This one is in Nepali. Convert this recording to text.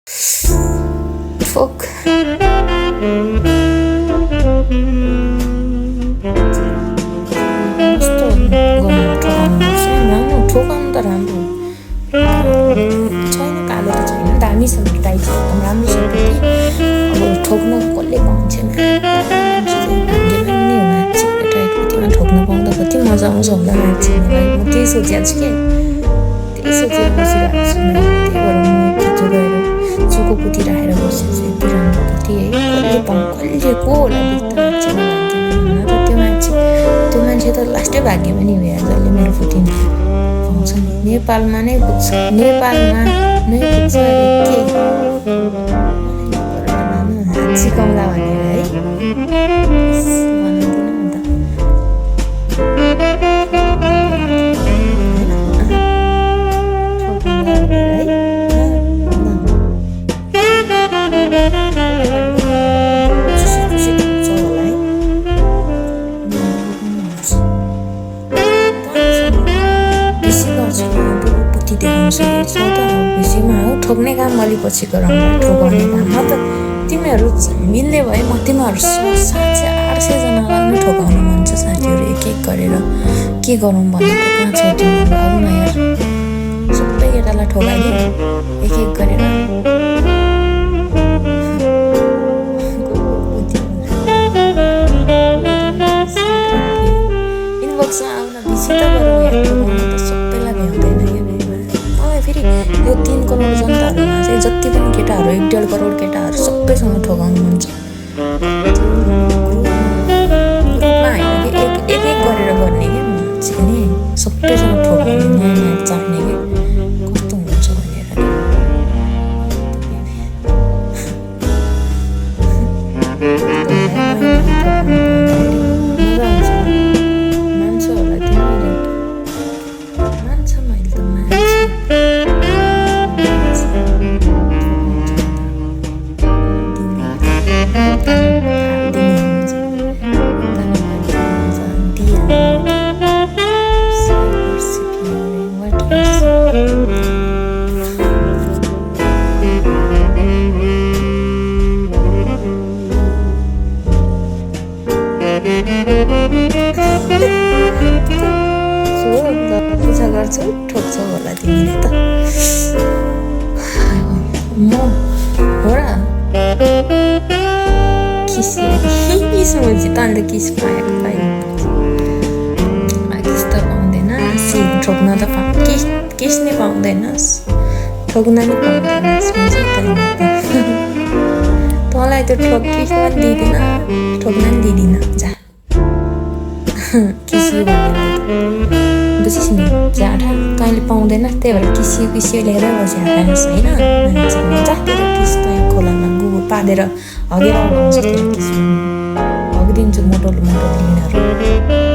ठोक कस्तो गर्नु ठोकाउनुपर्छ राम्रो ठोकाउनु त राम्रो छैन कालो त छैन दामी छ टाइट एकदम राम्रो छ कि अब ठोक्न कसले पाउँछ टाइटमा ठोक्न पाउँदा कति मजा आउँछ होला मान्छेलाई म त्यही सोचेको छु कि त्यही सोचेर बसिरहेको छु त्यही भएर म खिचो गएर चुको पुती राखेर बसेको छु यति राम्रो पुती है कसले को होला देख्दा मान्छेमा भाग्यमा त त्यो मान्छे त लास्टै भाग्यमा नि भयो जसले मेरो पुती पाउँछ नि नेपालमा नै पुग्छ नेपालमा नै पुग्छ अरे के हात सिकाउँला भनेर है ठोक्ने काम अलि पछि गरौँला ठोकाउने काममा त तिमीहरू मिल्ने भए म तिमीहरू 700-800जनालाई नै ठोकाउनु मन छ साथीहरू एक एक गरेर के गरौँ भनेको कहाँ छौ तिमीहरू आऊ न यार सबै केटालाई ठोकाइदिउँ एक एक गरेर इनबक्समा आउन बिसी त गरौँ यार ठोकाउनु त सबैलाई भ्याउँदैन फेरि यो 3 करोड जनताहरूमा चाहिँ जति पनि केटाहरू 1.5 करोड केटाहरू सबैसँग ठोकाउनु मन छ ग्रुपमा होइन कि एक गरेर गर्ने क्या मान्छे नि सबैसँग ठोकाउने नयाँ चाख्ने कि कस्तो हुन्छ भनेर मान्छेहरूलाई तिमीले मान्छ मैले त पूजा गर्छौ ठोक्छौ होला तिमीले त म हो र किस मुझी त अन्त किस पाएको किस त पाउँदैन ठोक्न त किस नै पाउँदैनस् ठोक्न नि पाउँदैनस् तँलाई त किस पनि दिँदिन ठोक्न नि दिँदिन जा किसियो भनेर बुझिस् नि जाँडा तैँले पाउँदैन त्यही भएर किसियो लिएरै बसी हाल्नुहोस् होइन मान्छे जातिर किस तँ खोलामा गुगु पारेर हगेर आउँछ किस हगिदिन्छु मोटो लिनेहरू